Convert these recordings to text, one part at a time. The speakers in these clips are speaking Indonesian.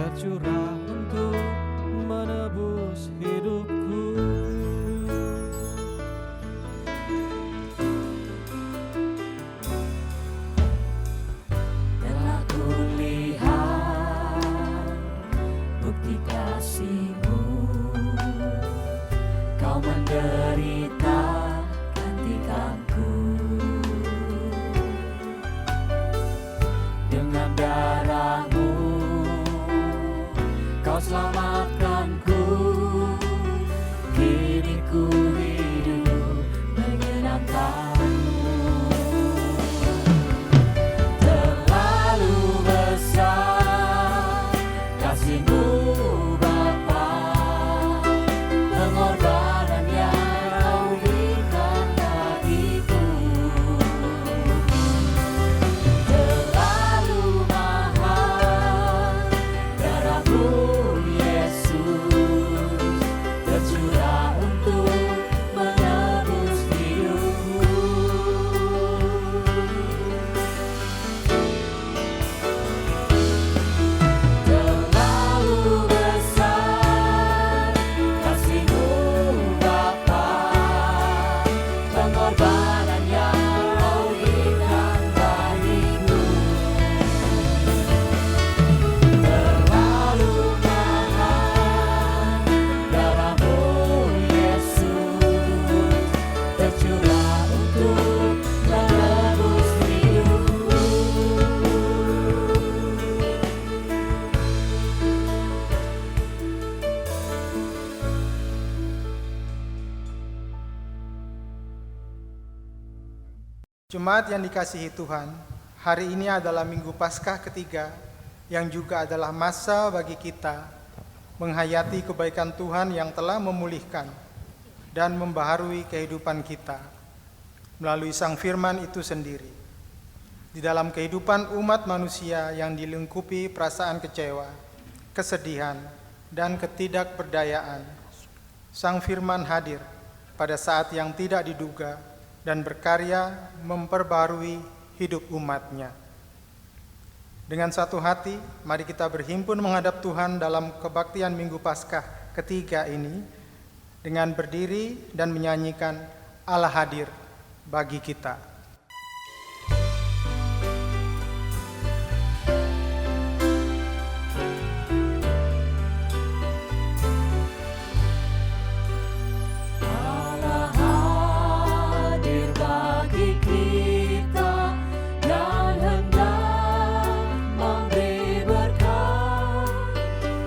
tercurah untuk menebus hidupku. Telah kulihat bukti kasih-Mu, Kau menderita gantikanku. Dengan darah-Mu Kau selamatkanku. Kini ku hidup menyenangkan-Mu. Terlalu besar kasih-Mu Bapa, pengorbanan yang Kau berikan bagiku. Terlalu mahal darah-Mu Yesus, tercurah untuk menebus hidupku. Terlalu besar kasih-Mu Bapa, pengorbanan yang Kau berikan bagiku. Terlalu mahal darah-Mu Yesus, tercurah untuk menebus hidupku. Jemaat yang dikasihi Tuhan, hari ini adalah Minggu Paskah ketiga yang juga adalah masa bagi kita menghayati kebaikan Tuhan yang telah memulihkan dan membaharui kehidupan kita melalui Sang Firman itu sendiri. Di dalam kehidupan umat manusia yang dilingkupi perasaan kecewa, kesedihan, dan ketidakberdayaan, Sang Firman hadir pada saat yang tidak diduga dan berkarya memperbarui hidup umatnya. Dengan satu hati, mari kita berhimpun menghadap Tuhan dalam kebaktian Minggu Paskah ketiga ini dengan berdiri dan menyanyikan Allah hadir bagi kita. Allah hadir bagi kita dan hendak memberi berkat,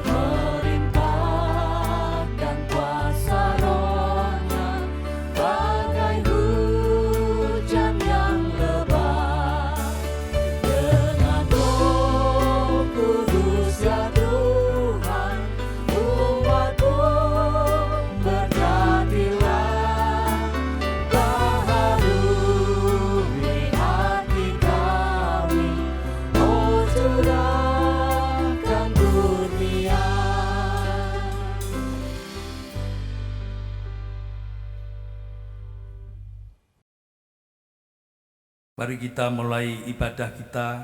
melimpahkan kuasa Roh-Nya bagai hujan yang lebat. Dengan Roh Kudus ya Tuhan, umat-Mu berkatilah, baharui hati kami, oh curahkan kurnia. Mari kita mulai ibadah kita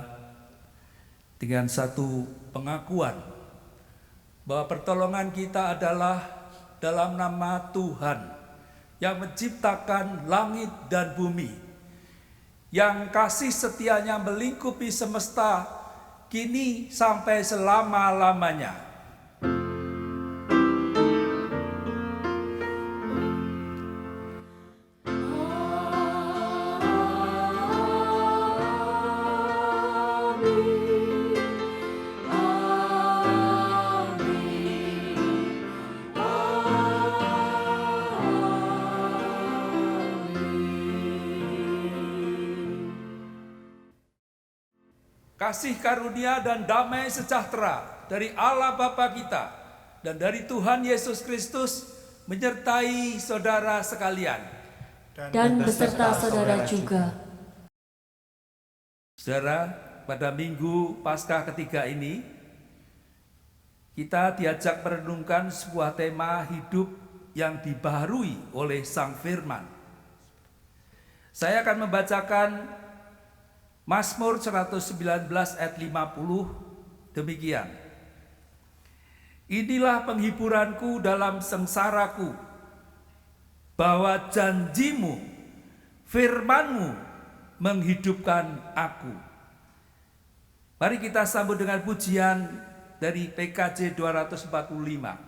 dengan satu pengakuan bahwa pertolongan kita adalah dalam nama Tuhan yang menciptakan langit dan bumi, yang kasih setianya melingkupi semesta kini sampai selama-lamanya. Kasih karunia dan damai sejahtera dari Allah Bapa kita dan dari Tuhan Yesus Kristus menyertai saudara sekalian. Dan beserta saudara juga. Saudara, pada Minggu Paskah ketiga ini, kita diajak merenungkan sebuah tema hidup yang dibaharui oleh Sang Firman. Saya akan membacakan Mazmur 119 ayat 50 demikian. Inilah penghiburanku dalam sengsaraku, bahwa janjimu, firmanmu menghidupkan aku. Mari kita sambut dengan pujian dari PKJ 245.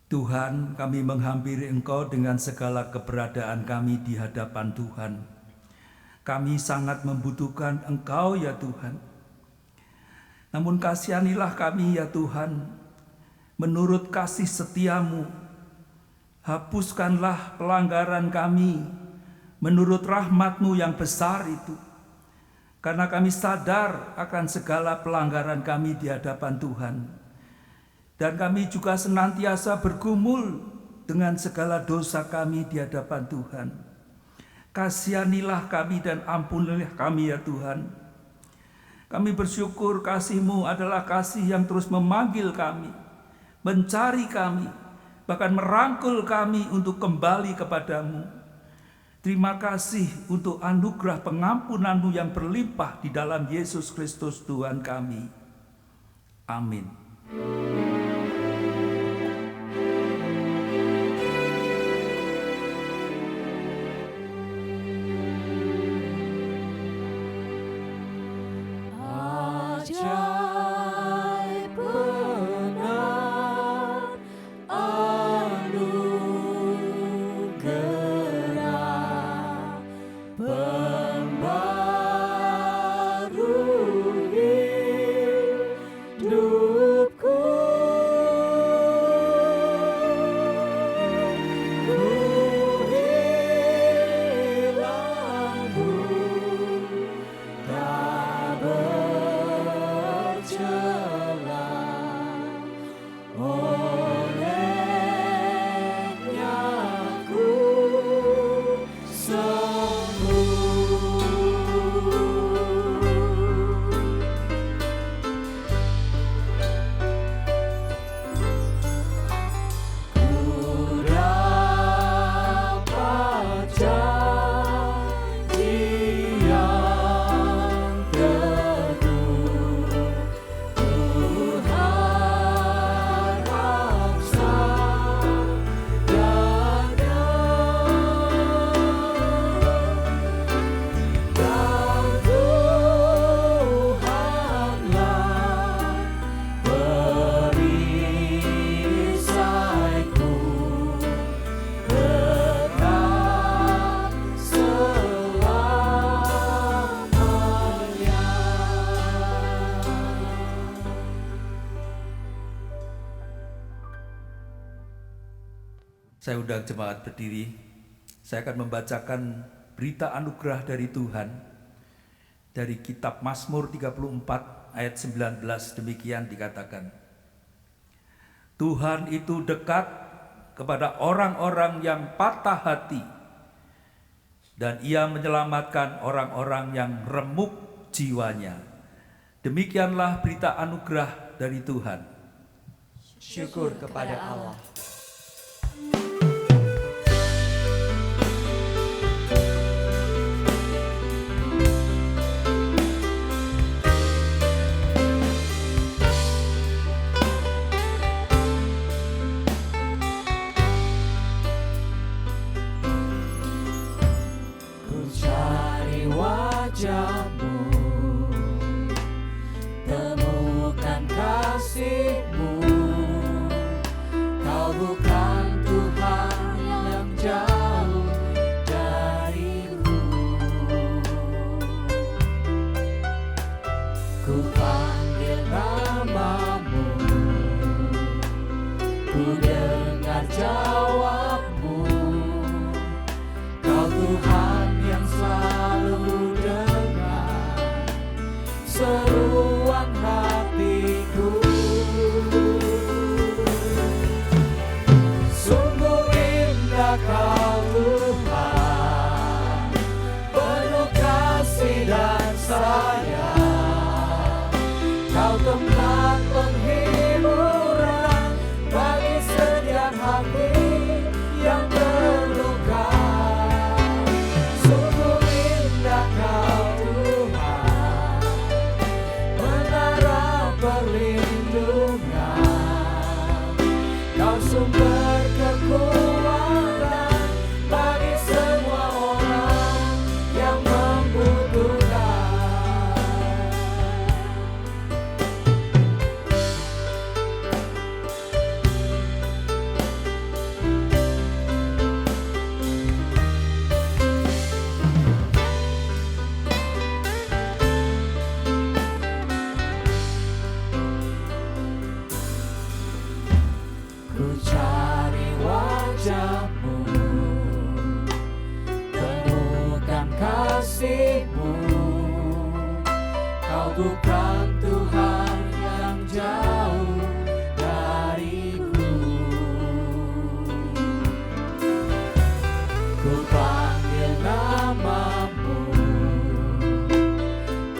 Tuhan, kami menghampiri Engkau dengan segala keberadaan kami di hadapan Tuhan. Kami sangat membutuhkan Engkau ya Tuhan. Namun kasihanilah kami ya Tuhan, menurut kasih setiamu. Hapuskanlah pelanggaran kami, menurut rahmat-Mu yang besar itu. Karena kami sadar akan segala pelanggaran kami di hadapan Tuhan. Dan kami juga senantiasa bergumul dengan segala dosa kami di hadapan Tuhan. Kasihanilah kami dan ampunilah kami ya Tuhan. Kami bersyukur kasih-Mu adalah kasih yang terus memanggil kami, mencari kami, bahkan merangkul kami untuk kembali kepadamu. Terima kasih untuk anugerah pengampunan-Mu yang berlimpah di dalam Yesus Kristus Tuhan kami. Amin. Ajaib benar anugerah pembarui hidupku. Ku hilangmu tak bercela, olehnya ku sembuh. Ku dapat janji yang teguh. Ku harap sadanya, dan Tuhanlah perisaiku kekal selamanya. Saya undang jemaat berdiri. Saya akan membacakan berita anugerah dari Tuhan dari kitab Mazmur 34 ayat 19. Demikian dikatakan, Tuhan itu dekat kepada orang-orang yang patah hati, dan Ia menyelamatkan orang-orang yang remuk jiwanya. Demikianlah berita anugerah dari Tuhan. Syukur kepada Allah. Ku cari wajah-Mu, temukan kasih-Mu. Kau bukan Tuhan yang jauh dariku. Ku panggil nama-Mu, ku dengar jawab-Mu. Kau Tuhan yang selalu dengar seruan hatiku. Sungguh indah Kau Tuhan, penuh kasih dan sayang. Kau tempat penghiburan bagi setiap hati yang terluka. Sungguh indah Kau Tuhan, menara perlindungan. Kau sumber kekuatan bagi semua orang yang membutuhkan. Ku cari wajah-Mu, temukan kasih-Mu. Kau bukan Tuhan yang jauh dariku. Ku panggil nama-Mu,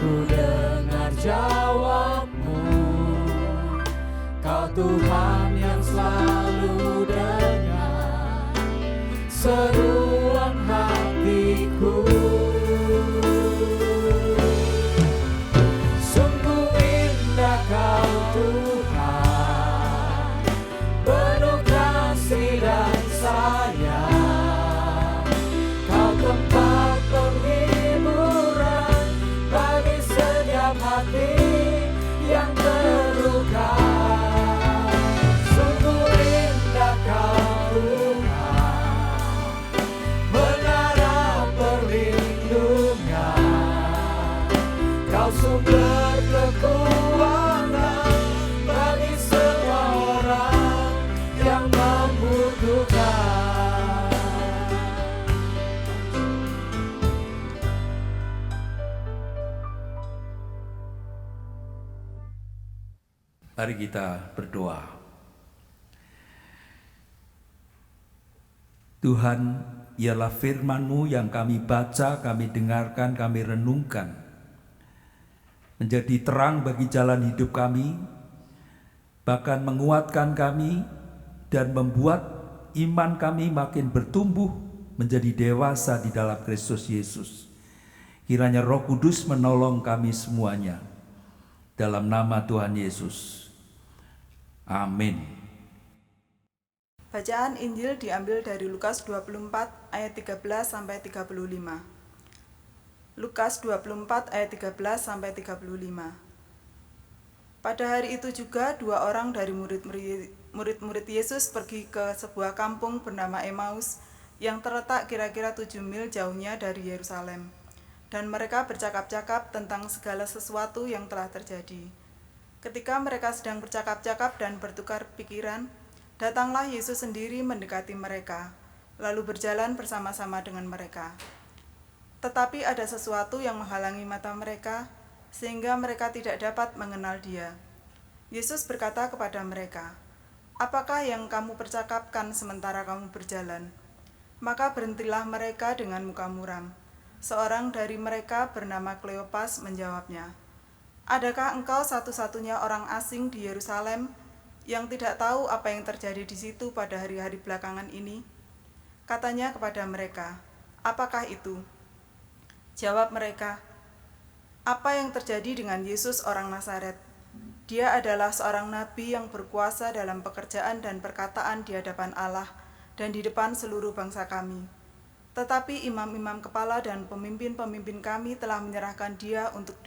ku dengar jawab-Mu. Kau Tuhan yang selalu dengar seruan hatiku. Sungguh indah Kau Tuhan, penuh kasih dan sayang. Kau tempat penghiburan bagi setiap hati yang terluka. Sungguh indah Kau Tuhan, menara perlindungan. Kau sumber kekuatan bagi semua orang yang membutuhkan. Mari kita berdoa. Tuhan, ialah firman-Mu yang kami baca, kami dengarkan, kami renungkan, menjadi terang bagi jalan hidup kami, bahkan menguatkan kami dan membuat iman kami makin bertumbuh menjadi dewasa di dalam Kristus Yesus. Kiranya Roh Kudus menolong kami semuanya. Dalam nama Tuhan Yesus. Amin. Bacaan Injil diambil dari Lukas 24 ayat 13 sampai 35. Lukas 24 ayat 13 sampai 35. Pada hari itu juga 2 orang dari murid-murid Yesus pergi ke sebuah kampung bernama Emmaus yang terletak kira-kira 7 mil jauhnya dari Yerusalem. Dan mereka bercakap-cakap tentang segala sesuatu yang telah terjadi. Ketika mereka sedang bercakap-cakap dan bertukar pikiran, datanglah Yesus sendiri mendekati mereka, lalu berjalan bersama-sama dengan mereka. Tetapi ada sesuatu yang menghalangi mata mereka, sehingga mereka tidak dapat mengenal Dia. Yesus berkata kepada mereka, "Apakah yang kamu percakapkan sementara kamu berjalan?" Maka berhentilah mereka dengan muka muram. Seorang dari mereka bernama Kleopas menjawabnya, Adakah engkau satu-satunya orang asing di Yerusalem yang tidak tahu apa yang terjadi di situ pada hari-hari belakangan ini? Katanya kepada mereka, apakah itu? Jawab mereka, apa yang terjadi dengan Yesus orang Nazaret? Dia adalah seorang nabi yang berkuasa dalam pekerjaan dan perkataan di hadapan Allah dan di depan seluruh bangsa kami. Tetapi imam-imam kepala dan pemimpin-pemimpin kami telah menyerahkan dia untuk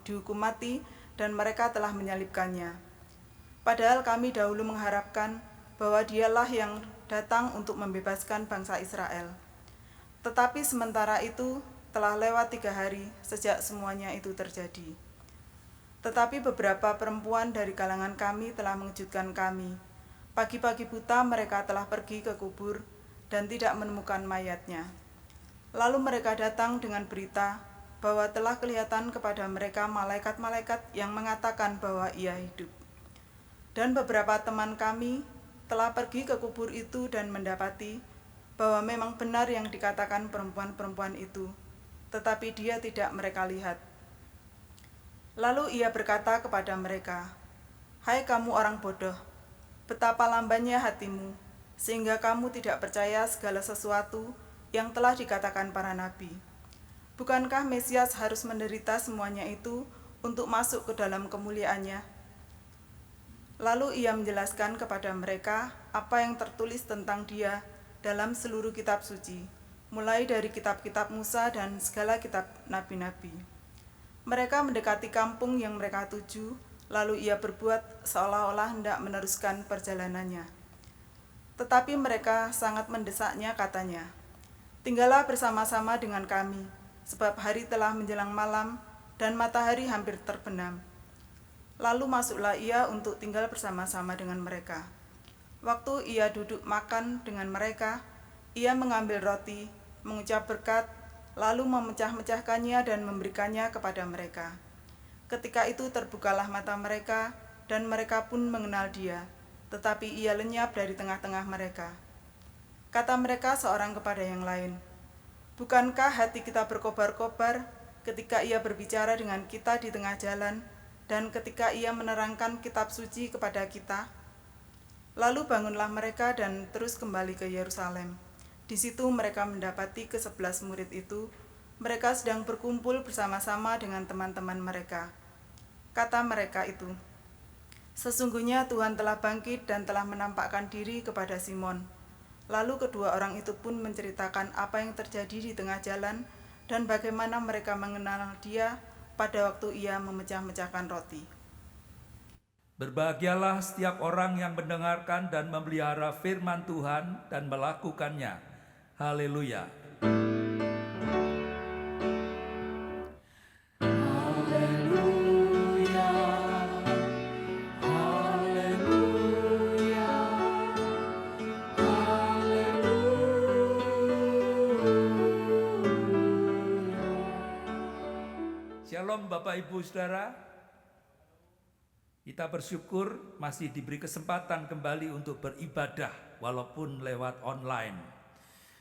dihukum mati dan mereka telah menyalibkannya. Padahal kami dahulu mengharapkan bahwa dialah yang datang untuk membebaskan bangsa Israel. Tetapi sementara itu telah lewat 3 hari sejak semuanya itu terjadi. Tetapi beberapa perempuan dari kalangan kami telah mengejutkan kami. Pagi-pagi buta mereka telah pergi ke kubur dan tidak menemukan mayatnya. Lalu mereka datang dengan berita bahwa telah kelihatan kepada mereka malaikat-malaikat yang mengatakan bahwa ia hidup. Dan beberapa teman kami telah pergi ke kubur itu dan mendapati bahwa memang benar yang dikatakan perempuan-perempuan itu, tetapi dia tidak mereka lihat. Lalu ia berkata kepada mereka, "Hai kamu orang bodoh, betapa lambannya hatimu, sehingga kamu tidak percaya segala sesuatu yang telah dikatakan para nabi. Bukankah Mesias harus menderita semuanya itu untuk masuk ke dalam kemuliaannya?" Lalu ia menjelaskan kepada mereka apa yang tertulis tentang dia dalam seluruh kitab suci, mulai dari kitab-kitab Musa dan segala kitab nabi-nabi. Mereka mendekati kampung yang mereka tuju, lalu ia berbuat seolah-olah hendak meneruskan perjalanannya. Tetapi mereka sangat mendesaknya, katanya, "Tinggallah bersama-sama dengan kami, sebab hari telah menjelang malam dan matahari hampir terbenam." Lalu masuklah ia untuk tinggal bersama-sama dengan mereka. Waktu ia duduk makan dengan mereka, ia mengambil roti, mengucap berkat, lalu memecah-mecahkannya dan memberikannya kepada mereka. Ketika itu terbukalah mata mereka, dan mereka pun mengenal dia, tetapi ia lenyap dari tengah-tengah mereka. Kata mereka seorang kepada yang lain, "Bukankah hati kita berkobar-kobar ketika ia berbicara dengan kita di tengah jalan, dan ketika ia menerangkan kitab suci kepada kita?" Lalu bangunlah mereka dan terus kembali ke Yerusalem. Di situ mereka mendapati ke-11 murid itu. Mereka sedang berkumpul bersama-sama dengan teman-teman mereka. Kata mereka itu, "Sesungguhnya Tuhan telah bangkit dan telah menampakkan diri kepada Simon." Lalu kedua orang itu pun menceritakan apa yang terjadi di tengah jalan dan bagaimana mereka mengenal dia pada waktu ia memecah-mecahkan roti. Berbahagialah setiap orang yang mendengarkan dan memelihara firman Tuhan dan melakukannya. Haleluya. Shalom Bapak Ibu Saudara. Kita bersyukur masih diberi kesempatan kembali untuk beribadah walaupun lewat online.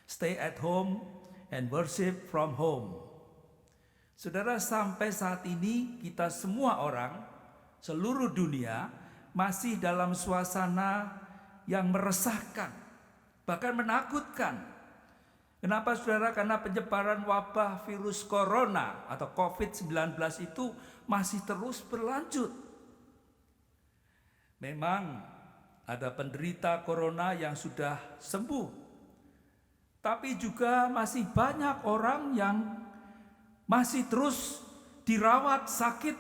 Stay at home and worship from home. Saudara, sampai saat ini kita semua orang seluruh dunia masih dalam suasana yang meresahkan, bahkan menakutkan. Kenapa saudara? Karena penyebaran wabah virus corona atau COVID-19 itu masih terus berlanjut. Memang ada penderita corona yang sudah sembuh, tapi juga masih banyak orang yang masih terus dirawat sakit,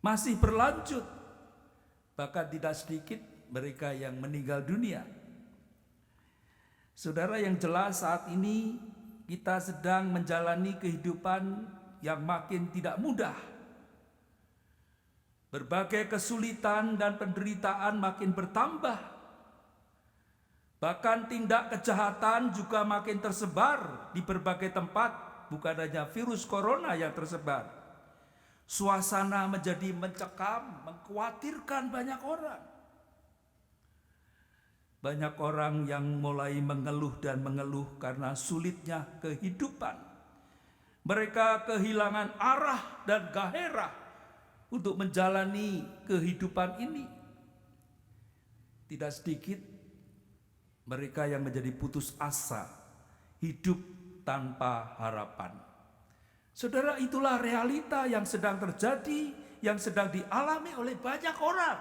masih berlanjut. Bahkan tidak sedikit mereka yang meninggal dunia. Saudara, yang jelas saat ini kita sedang menjalani kehidupan yang makin tidak mudah. Berbagai kesulitan dan penderitaan makin bertambah. Bahkan tindak kejahatan juga makin tersebar di berbagai tempat, bukan hanya virus corona yang tersebar. Suasana menjadi mencekam, mengkhawatirkan banyak orang. Banyak orang yang mulai mengeluh dan mengeluh karena sulitnya kehidupan. Mereka kehilangan arah dan gairah untuk menjalani kehidupan ini. Tidak sedikit mereka yang menjadi putus asa, hidup tanpa harapan. Saudara, itulah realita yang sedang terjadi, yang sedang dialami oleh banyak orang.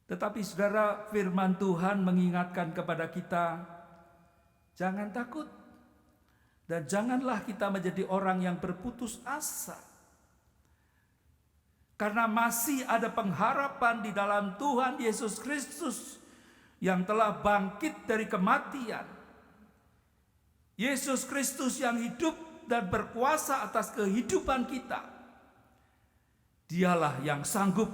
Tetapi saudara, firman Tuhan mengingatkan kepada kita, jangan takut dan janganlah kita menjadi orang yang berputus asa. Karena masih ada pengharapan di dalam Tuhan Yesus Kristus yang telah bangkit dari kematian. Yesus Kristus yang hidup dan berkuasa atas kehidupan kita. Dialah yang sanggup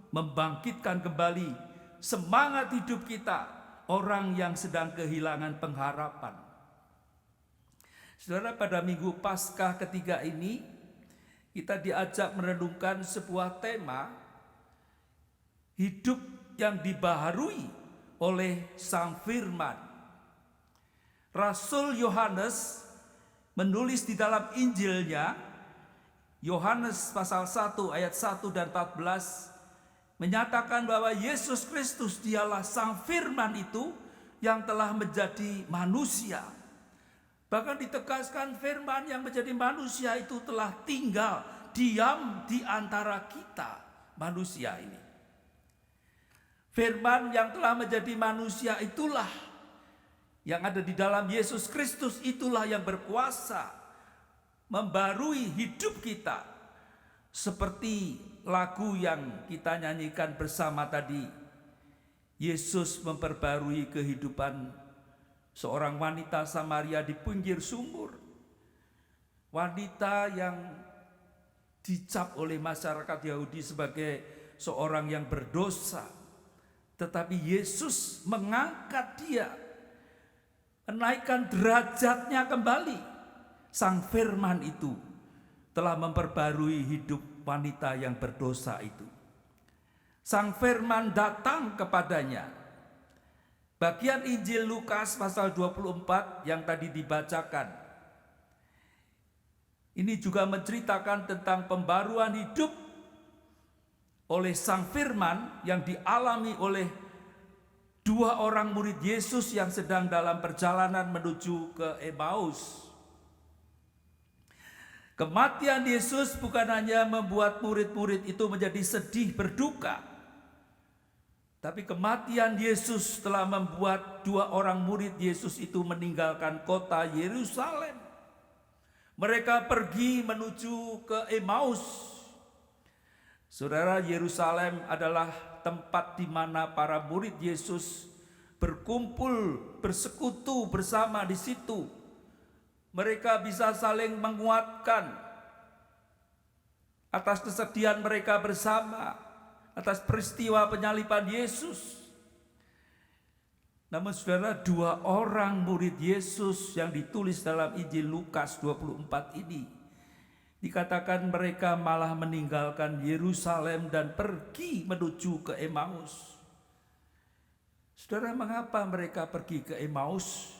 membangkitkan kembali semangat hidup kita, orang yang sedang kehilangan pengharapan. Saudara, pada Minggu Paskah ketiga ini kita diajak merenungkan sebuah tema hidup yang dibaharui oleh Sang Firman. Rasul Yohanes menulis di dalam Injilnya, Yohanes pasal 1 ayat 1 dan 14, menyatakan bahwa Yesus Kristus dialah Sang Firman itu yang telah menjadi manusia. Bahkan ditegaskan firman yang menjadi manusia itu telah tinggal, diam di antara kita manusia ini. Firman yang telah menjadi manusia itulah yang ada di dalam Yesus Kristus, itulah yang berkuasa membarui hidup kita. Seperti lagu yang kita nyanyikan bersama tadi, Yesus memperbarui kehidupan seorang wanita Samaria di pinggir sumur. Wanita yang dicap oleh masyarakat Yahudi sebagai seorang yang berdosa. Tetapi Yesus mengangkat dia, menaikkan derajatnya kembali. Sang Firman itu telah memperbarui hidup wanita yang berdosa itu. Sang Firman datang kepadanya. Bagian Injil Lukas pasal 24 yang tadi dibacakan, ini juga menceritakan tentang pembaruan hidup oleh Sang Firman yang dialami oleh dua orang murid Yesus yang sedang dalam perjalanan menuju ke Emmaus. Kematian Yesus bukan hanya membuat murid-murid itu menjadi sedih berduka, tapi kematian Yesus telah membuat dua orang murid Yesus itu meninggalkan kota Yerusalem. Mereka pergi menuju ke Emmaus. Saudara, Yerusalem adalah tempat di mana para murid Yesus berkumpul, bersekutu bersama di situ. Mereka bisa saling menguatkan atas kesedihan mereka bersama, atas peristiwa penyaliban Yesus. Namun saudara, dua orang murid Yesus yang ditulis dalam Injil Lukas 24 ini, dikatakan mereka malah meninggalkan Yerusalem dan pergi menuju ke Emmaus. Saudara, mengapa mereka pergi ke Emmaus?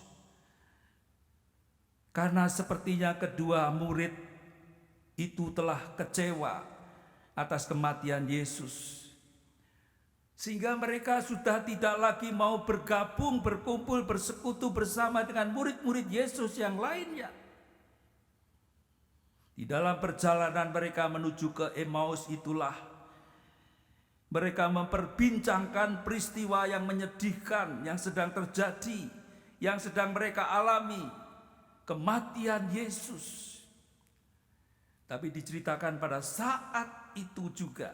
Karena sepertinya kedua murid itu telah kecewa atas kematian Yesus, sehingga mereka sudah tidak lagi mau bergabung, berkumpul, bersekutu bersama dengan murid-murid Yesus yang lainnya. Di dalam perjalanan mereka menuju ke Emmaus itulah mereka memperbincangkan peristiwa yang menyedihkan yang sedang terjadi, yang sedang mereka alami, kematian Yesus. Tapi diceritakan pada saat itu juga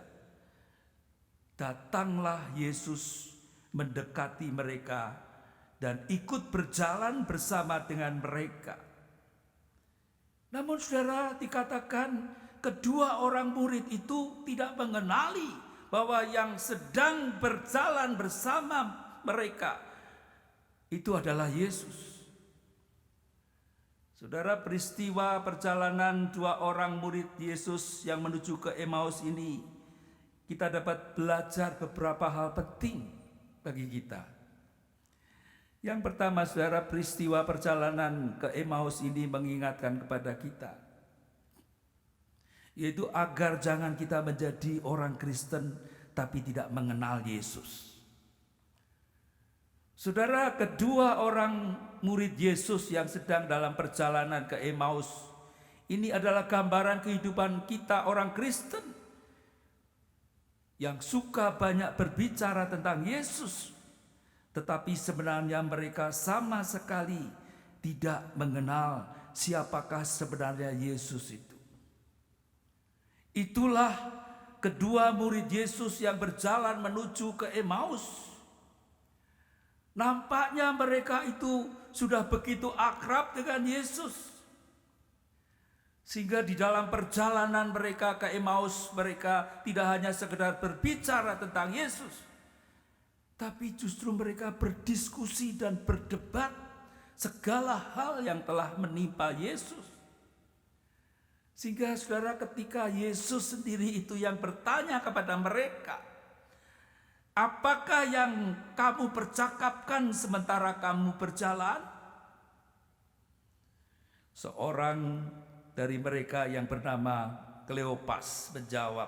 datanglah Yesus mendekati mereka dan ikut berjalan bersama dengan mereka. Namun saudara, dikatakan kedua orang murid itu tidak mengenali bahwa yang sedang berjalan bersama mereka itu adalah Yesus. Saudara, peristiwa perjalanan dua orang murid Yesus yang menuju ke Emmaus ini, kita dapat belajar beberapa hal penting bagi kita. Yang pertama, saudara, peristiwa perjalanan ke Emmaus ini mengingatkan kepada kita yaitu agar jangan kita menjadi orang Kristen tapi tidak mengenal Yesus. Saudara, kedua orang murid Yesus yang sedang dalam perjalanan ke Emmaus ini adalah gambaran kehidupan kita orang Kristen yang suka banyak berbicara tentang Yesus, tetapi sebenarnya mereka sama sekali tidak mengenal siapakah sebenarnya Yesus itu. Itulah kedua murid Yesus yang berjalan menuju ke Emmaus. Nampaknya mereka itu sudah begitu akrab dengan Yesus, sehingga di dalam perjalanan mereka ke Emmaus, mereka tidak hanya sekedar berbicara tentang Yesus, tapi justru mereka berdiskusi dan berdebat segala hal yang telah menimpa Yesus. Sehingga saudara, ketika Yesus sendiri itu yang bertanya kepada mereka, apakah yang kamu percakapkan sementara kamu berjalan? Seorang dari mereka yang bernama Kleopas menjawab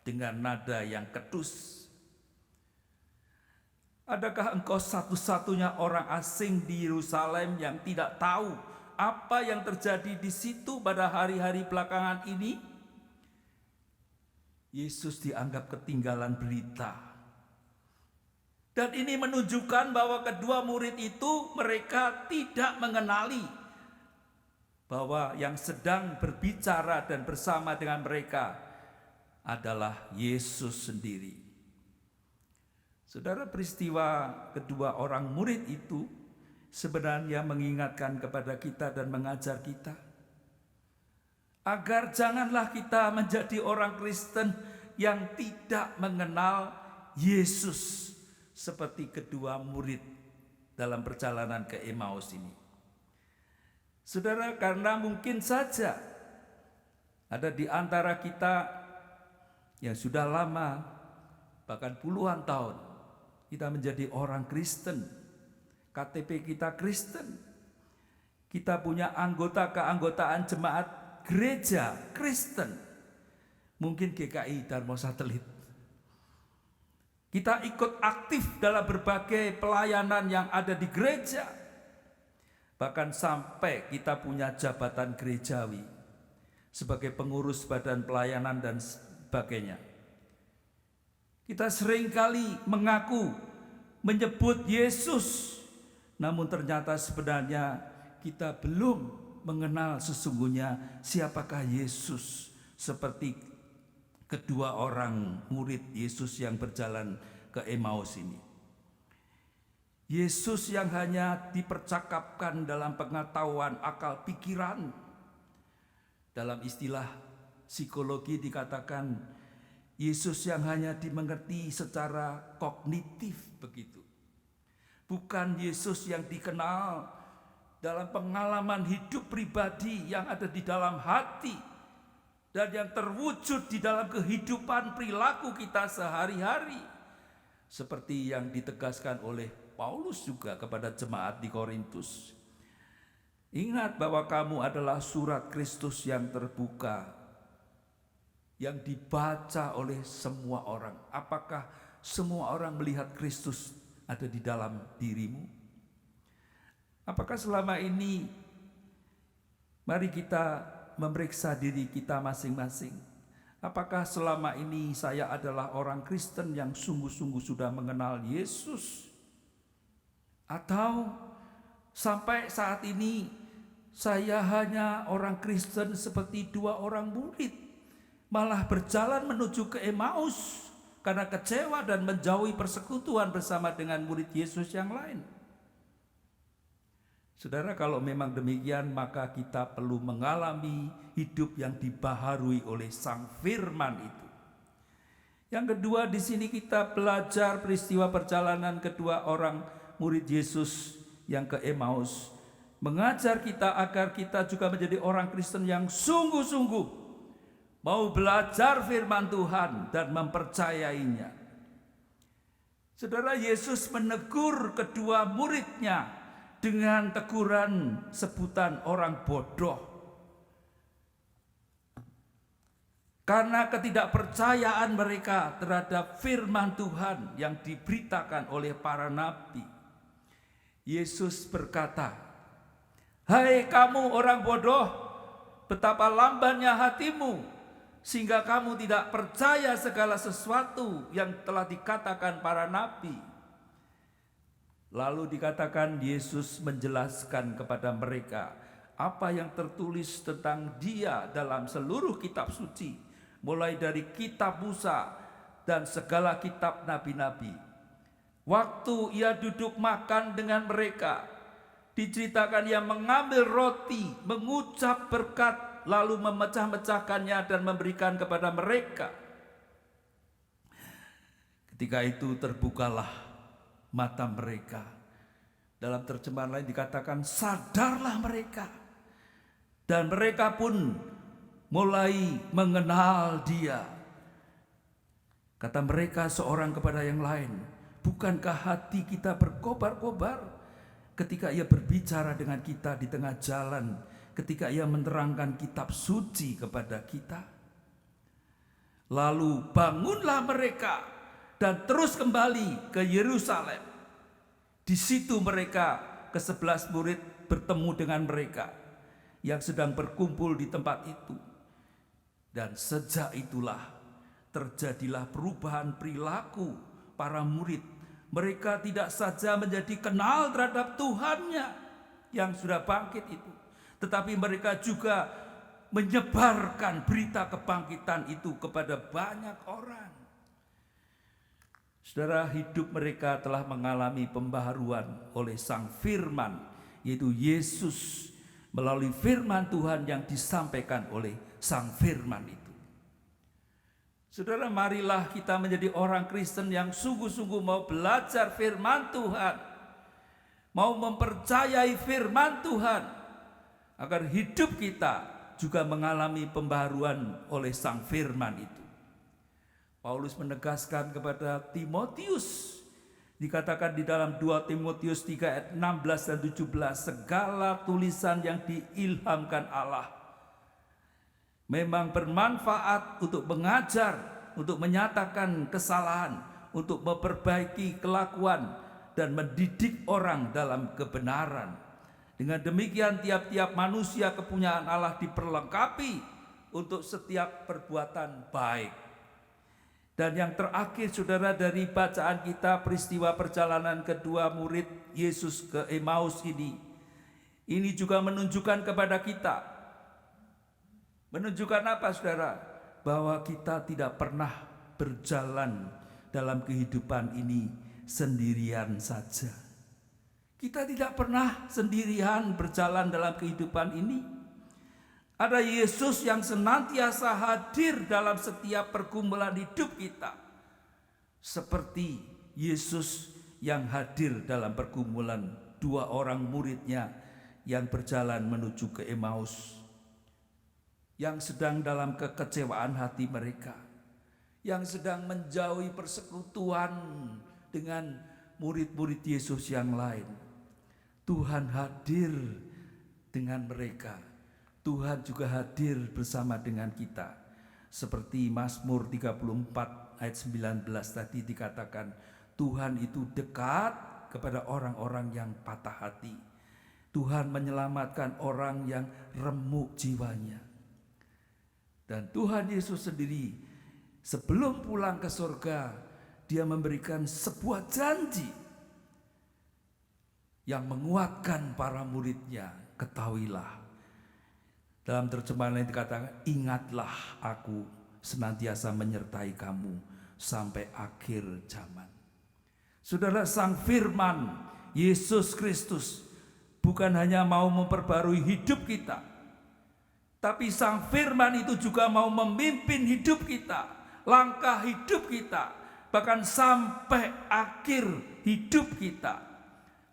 dengan nada yang ketus, adakah engkau satu-satunya orang asing di Yerusalem yang tidak tahu apa yang terjadi di situ pada hari-hari belakangan ini? Yesus dianggap ketinggalan berita. Dan ini menunjukkan bahwa kedua murid itu mereka tidak mengenali bahwa yang sedang berbicara dan bersama dengan mereka adalah Yesus sendiri. Saudara, peristiwa kedua orang murid itu sebenarnya mengingatkan kepada kita dan mengajar kita agar janganlah kita menjadi orang Kristen yang tidak mengenal Yesus seperti kedua murid dalam perjalanan ke Emmaus ini. Saudara, karena mungkin saja ada di antara kita yang sudah lama, bahkan puluhan tahun, kita menjadi orang Kristen, KTP kita Kristen, kita punya keanggotaan jemaat gereja Kristen, mungkin GKI Dharma Satelit. Kita ikut aktif dalam berbagai pelayanan yang ada di gereja, bahkan sampai kita punya jabatan gerejawi sebagai pengurus badan pelayanan dan sebagainya. Kita seringkali mengaku menyebut Yesus, namun ternyata sebenarnya kita belum mengenal sesungguhnya siapakah Yesus, seperti kedua orang murid Yesus yang berjalan ke Emmaus ini. Yesus yang hanya dipercakapkan dalam pengetahuan akal pikiran. Dalam istilah psikologi dikatakan Yesus yang hanya dimengerti secara kognitif begitu. Bukan Yesus yang dikenal dalam pengalaman hidup pribadi yang ada di dalam hati dan yang terwujud di dalam kehidupan perilaku kita sehari-hari, seperti yang ditegaskan oleh Paulus juga kepada jemaat di Korintus. Ingat bahwa kamu adalah surat Kristus yang terbuka, yang dibaca oleh semua orang. Apakah semua orang melihat Kristus ada di dalam dirimu? Apakah selama ini, mari kita memeriksa diri kita masing-masing. Apakah selama ini saya adalah orang Kristen yang sungguh-sungguh sudah mengenal Yesus? Atau sampai saat ini saya hanya orang Kristen seperti dua orang murid, malah berjalan menuju ke Emmaus karena kecewa dan menjauhi persekutuan bersama dengan murid Yesus yang lain. Saudara, kalau memang demikian, maka kita perlu mengalami hidup yang dibaharui oleh Sang Firman itu. Yang kedua, di sini kita belajar peristiwa perjalanan kedua orang murid Yesus yang ke Emmaus, mengajar kita agar kita juga menjadi orang Kristen yang sungguh-sungguh mau belajar firman Tuhan dan mempercayainya. Saudara, Yesus menegur kedua muridnya dengan teguran sebutan orang bodoh. Karena ketidakpercayaan mereka terhadap firman Tuhan yang diberitakan oleh para nabi, Yesus berkata, "Hai kamu orang bodoh, betapa lambannya hatimu, sehingga kamu tidak percaya segala sesuatu yang telah dikatakan para nabi." Lalu dikatakan Yesus menjelaskan kepada mereka apa yang tertulis tentang Dia dalam seluruh kitab suci, mulai dari kitab Musa dan segala kitab nabi-nabi. Waktu Ia duduk makan dengan mereka, diceritakan Ia mengambil roti, mengucap berkat, lalu memecah-mecahkannya dan memberikan kepada mereka. Ketika itu terbukalah mata mereka. Dalam terjemahan lain dikatakan sadarlah mereka, dan mereka pun mulai mengenal Dia. Kata mereka seorang kepada yang lain, "Bukankah hati kita berkobar-kobar ketika Ia berbicara dengan kita di tengah jalan, ketika Ia menerangkan kitab suci kepada kita?" Lalu bangunlah mereka dan terus kembali ke Yerusalem. Di situ mereka ke-11 murid bertemu dengan mereka yang sedang berkumpul di tempat itu. Dan sejak itulah terjadilah perubahan perilaku para murid. Mereka tidak saja menjadi kenal terhadap Tuhannya yang sudah bangkit itu, tetapi mereka juga menyebarkan berita kebangkitan itu kepada banyak orang. Saudara, hidup mereka telah mengalami pembaharuan oleh Sang Firman, yaitu Yesus, melalui firman Tuhan yang disampaikan oleh Sang Firman itu. Saudara, marilah kita menjadi orang Kristen yang sungguh-sungguh mau belajar firman Tuhan, mau mempercayai firman Tuhan, agar hidup kita juga mengalami pembaharuan oleh Sang Firman itu. Paulus menegaskan kepada Timotius, dikatakan di dalam 2 Timotius 3 ayat 16 dan 17, segala tulisan yang diilhamkan Allah memang bermanfaat untuk mengajar, untuk menyatakan kesalahan, untuk memperbaiki kelakuan dan mendidik orang dalam kebenaran. Dengan demikian tiap-tiap manusia kepunyaan Allah diperlengkapi untuk setiap perbuatan baik. Dan yang terakhir, saudara, dari bacaan kita peristiwa perjalanan kedua murid Yesus ke Emmaus ini juga menunjukkan kepada kita. Menunjukkan apa, saudara? Bahwa kita tidak pernah berjalan dalam kehidupan ini sendirian saja. Kita tidak pernah sendirian berjalan dalam kehidupan ini. Ada Yesus yang senantiasa hadir dalam setiap pergumulan hidup kita. Seperti Yesus yang hadir dalam pergumulan dua orang muridnya yang berjalan menuju ke Emmaus, yang sedang dalam kekecewaan hati mereka, yang sedang menjauhi persekutuan dengan murid-murid Yesus yang lain. Tuhan hadir dengan mereka. Tuhan juga hadir bersama dengan kita. Seperti Mazmur 34 ayat 19 tadi dikatakan, Tuhan itu dekat kepada orang-orang yang patah hati. Tuhan menyelamatkan orang yang remuk jiwanya. Dan Tuhan Yesus sendiri sebelum pulang ke surga, Dia memberikan sebuah janji yang menguatkan para muridnya. Ketahuilah, dalam terjemahan lain dikatakan, ingatlah aku senantiasa menyertai kamu sampai akhir zaman. Saudara, Sang Firman Yesus Kristus bukan hanya mau memperbarui hidup kita, tapi Sang Firman itu juga mau memimpin hidup kita, langkah hidup kita, bahkan sampai akhir hidup kita.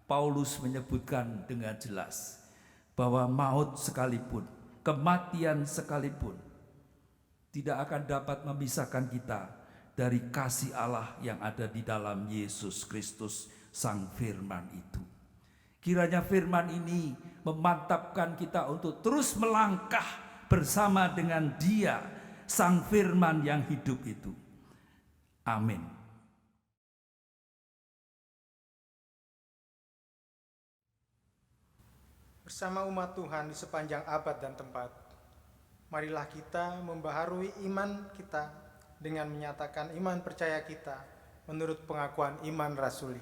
Paulus menyebutkan dengan jelas bahwa maut sekalipun, kematian sekalipun, tidak akan dapat memisahkan kita dari kasih Allah yang ada di dalam Yesus Kristus, Sang Firman itu. Kiranya firman ini memantapkan kita untuk terus melangkah bersama dengan Dia Sang Firman yang hidup itu. Amin. Bersama umat Tuhan di sepanjang abad dan tempat, marilah kita membaharui iman kita dengan menyatakan iman percaya kita menurut pengakuan iman rasuli.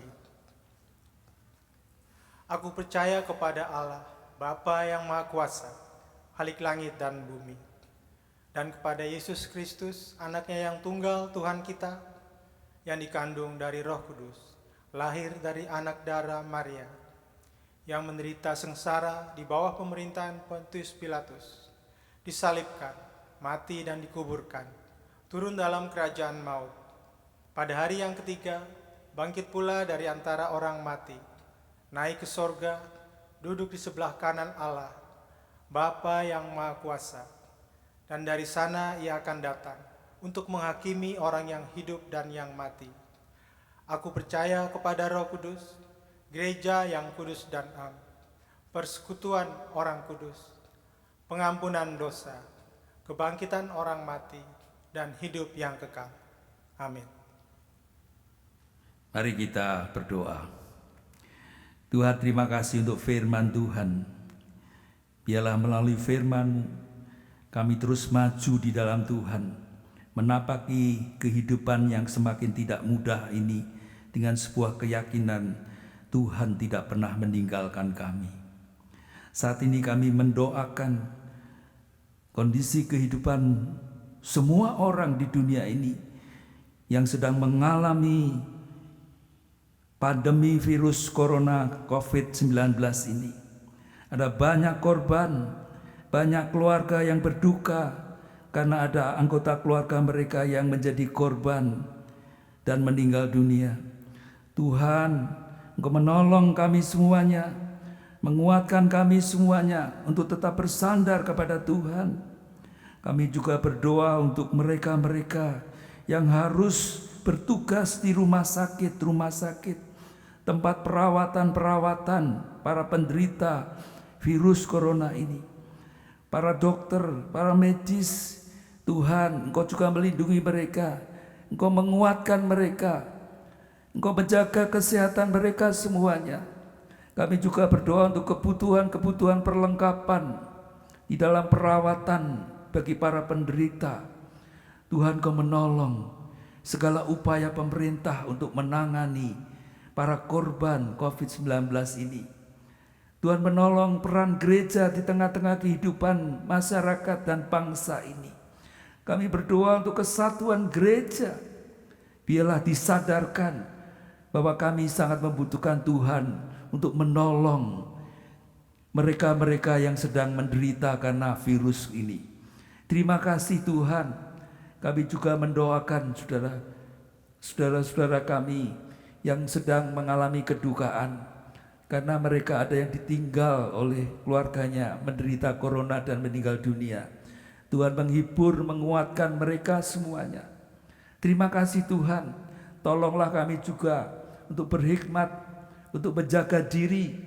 Aku percaya kepada Allah, Bapa yang Maha Kuasa, Khalik langit dan bumi, dan kepada Yesus Kristus, anaknya yang tunggal Tuhan kita, yang dikandung dari Roh Kudus, lahir dari anak darah Maria, yang menderita sengsara di bawah pemerintahan Pontius Pilatus, disalibkan, mati dan dikuburkan, turun dalam kerajaan maut. Pada hari yang ketiga, bangkit pula dari antara orang mati, naik ke sorga, duduk di sebelah kanan Allah, Bapa yang Maha Kuasa, dan dari sana ia akan datang untuk menghakimi orang yang hidup dan yang mati. Aku percaya kepada Roh Kudus, gereja yang kudus dan am, persekutuan orang kudus, pengampunan dosa, kebangkitan orang mati, dan hidup yang kekal. Amin. Mari kita berdoa. Tuhan, terima kasih untuk firman Tuhan. Biarlah melalui firman-Mu kami terus maju di dalam Tuhan, menapaki kehidupan yang semakin tidak mudah ini dengan sebuah keyakinan Tuhan tidak pernah meninggalkan kami. Saat ini kami mendoakan kondisi kehidupan semua orang di dunia ini yang sedang mengalami pandemi virus corona COVID-19 ini. Ada banyak korban, banyak keluarga yang berduka karena ada anggota keluarga mereka yang menjadi korban dan meninggal dunia. Tuhan, Engkau menolong kami semuanya, menguatkan kami semuanya untuk tetap bersandar kepada Tuhan. Kami juga berdoa untuk mereka-mereka yang harus bertugas di rumah sakit, tempat perawatan para penderita virus corona ini. Para dokter, para medis, Tuhan, Engkau juga melindungi mereka, Engkau menguatkan mereka, Engkau menjaga kesehatan mereka semuanya. Kami juga berdoa untuk kebutuhan perlengkapan di dalam perawatan bagi para penderita. Tuhan, Engkau menolong segala upaya pemerintah untuk menangani para korban COVID-19 ini. Tuhan, menolong peran gereja di tengah-tengah kehidupan masyarakat dan bangsa ini. Kami berdoa untuk kesatuan gereja. Biarlah disadarkan bahwa kami sangat membutuhkan Tuhan untuk menolong mereka-mereka yang sedang menderita karena virus ini. Terima kasih Tuhan. Kami juga mendoakan saudara-saudara kami yang sedang mengalami kedukaan karena mereka ada yang ditinggal oleh keluarganya menderita corona dan meninggal dunia. Tuhan menghibur, menguatkan mereka semuanya. Terima kasih Tuhan. Tolonglah kami juga untuk berhikmat, untuk menjaga diri,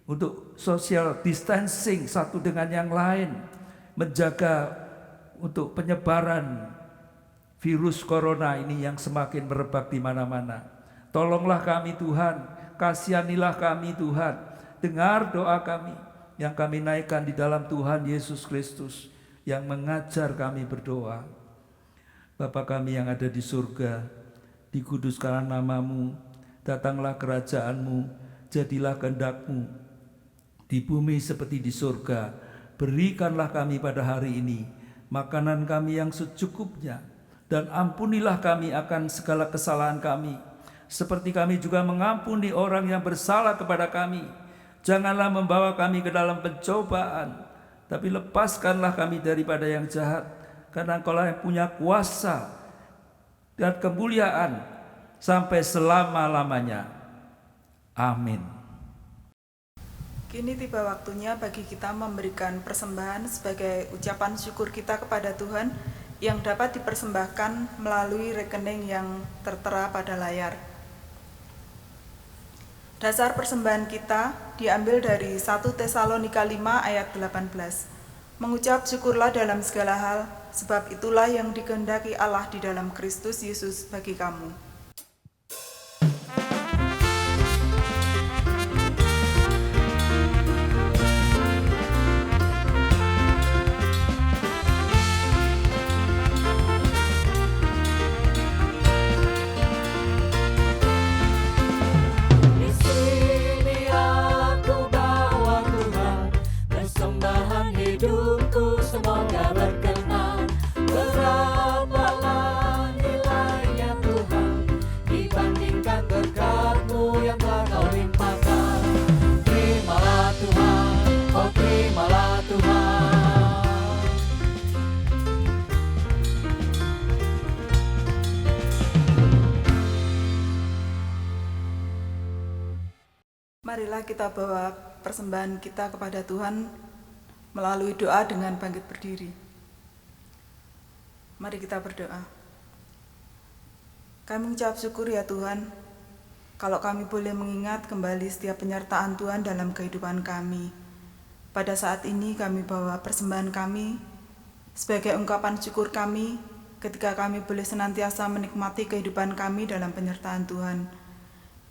untuk social distancing satu dengan yang lain, menjaga untuk penyebaran virus corona ini yang semakin merebak di mana-mana. Tolonglah kami Tuhan, kasihanilah kami Tuhan, dengar doa kami yang kami naikkan di dalam Tuhan Yesus Kristus yang mengajar kami berdoa. Bapa kami yang ada di surga, dikuduskanlah nama-Mu, datanglah kerajaan-Mu, jadilah kehendak-Mu di bumi seperti di surga. Berikanlah kami pada hari ini makanan kami yang secukupnya, dan ampunilah kami akan segala kesalahan kami, seperti kami juga mengampuni orang yang bersalah kepada kami. Janganlah membawa kami ke dalam pencobaan, tapi lepaskanlah kami daripada yang jahat, karena Engkaulah yang punya kuasa dan kemuliaan sampai selama-lamanya. Amin. Kini tiba waktunya bagi kita memberikan persembahan sebagai ucapan syukur kita kepada Tuhan yang dapat dipersembahkan melalui rekening yang tertera pada layar. Dasar persembahan kita diambil dari 1 Tesalonika 5 ayat 18. Mengucap syukurlah dalam segala hal, sebab itulah yang dikehendaki Allah di dalam Kristus Yesus bagi kamu. Di sini aku bawa Tuhan, persembahan hidupku semoga berkenan. Berapalah nilainya Tuhan dibandingkan berkat-Mu yang telah Kau limpahkan. Terimalah Tuhan, oh terimalah Tuhan. Marilah kita bawa persembahan kita kepada Tuhan melalui doa dengan bangkit berdiri. Mari kita berdoa. Kami mengucap syukur ya Tuhan, kalau kami boleh mengingat kembali setiap penyertaan Tuhan dalam kehidupan kami. Pada saat ini kami bawa persembahan kami sebagai ungkapan syukur kami ketika kami boleh senantiasa menikmati kehidupan kami dalam penyertaan Tuhan.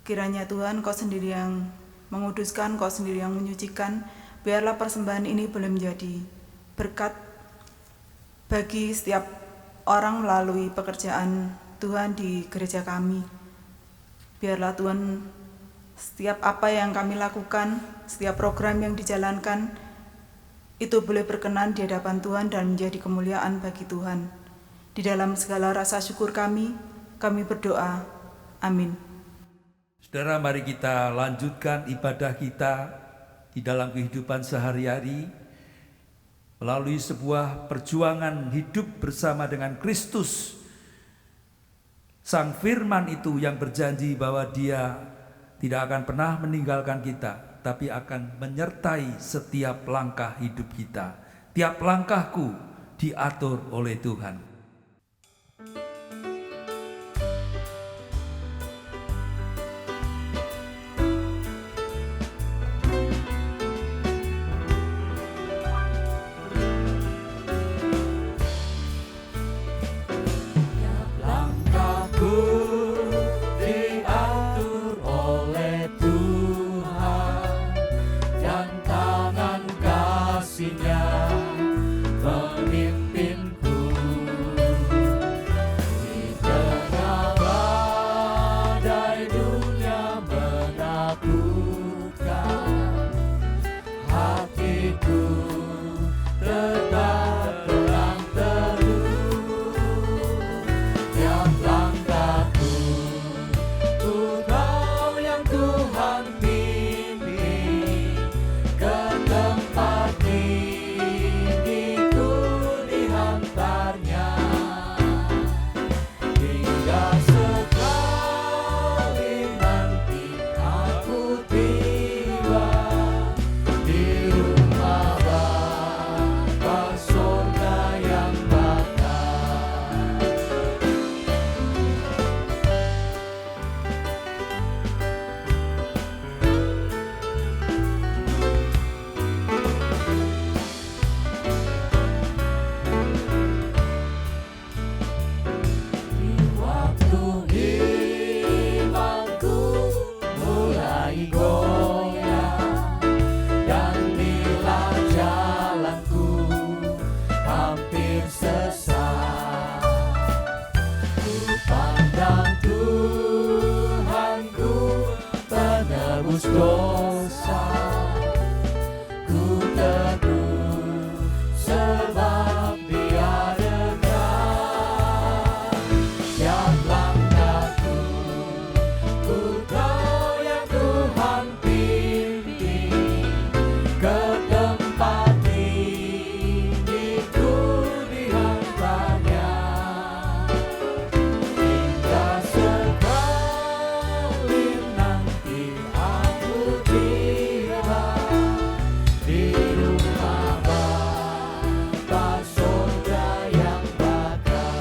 Kiranya Tuhan, Kau sendiri yang menguduskan, Kau sendiri yang menyucikan. Biarlah persembahan ini boleh menjadi berkat bagi setiap orang melalui pekerjaan Tuhan di gereja kami. Biarlah Tuhan, setiap apa yang kami lakukan, setiap program yang dijalankan, itu boleh berkenan di hadapan Tuhan dan menjadi kemuliaan bagi Tuhan. Di dalam segala rasa syukur kami berdoa. Amin. Saudara, mari kita lanjutkan ibadah kita di dalam kehidupan sehari-hari melalui sebuah perjuangan hidup bersama dengan Kristus. Sang Firman itu yang berjanji bahwa Dia tidak akan pernah meninggalkan kita, tapi akan menyertai setiap langkah hidup kita. Tiap langkahku diatur oleh Tuhan. Diatur oleh Tuhan dan tangan kasih-Nya memimpinku di tengah badai dunia menakutkan. Hatiku tetap tenang teduh. Tiap langkahku ku tahu yang Tuhan pimpin ke tempat tinggiku dihantarnya. Hingga sekali nanti aku tiba di rumah Bapa surga yang bakal. Di waktu imanku mulai goyah dan bila jalanku hampir sesat, ku pandang Tuhanku penebus dosa. Ku teduh sebab Dia dekat. Tiap langkahku ku tahu yang Tuhan pimpin ke tempat tinggiku dihantarnya. Hingga sekali nanti aku tiba di rumah Bapa surga yang bakal.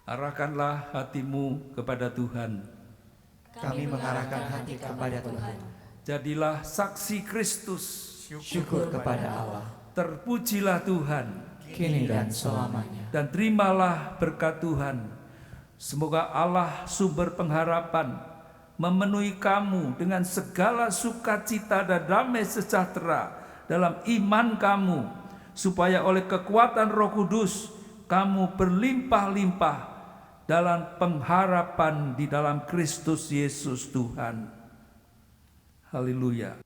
Arahkanlah hatimu kepada Tuhan. kami mengarahkan hati kepada Tuhan. Jadilah saksi Kristus. Syukur kepada Allah, Terpujilah Tuhan. kini dan selamanya. Dan terimalah berkat Tuhan. Semoga Allah sumber pengharapan memenuhi kamu dengan segala sukacita dan damai sejahtera dalam iman kamu, supaya oleh kekuatan Roh Kudus kamu berlimpah-limpah dalam pengharapan di dalam Kristus Yesus Tuhan. Haleluya.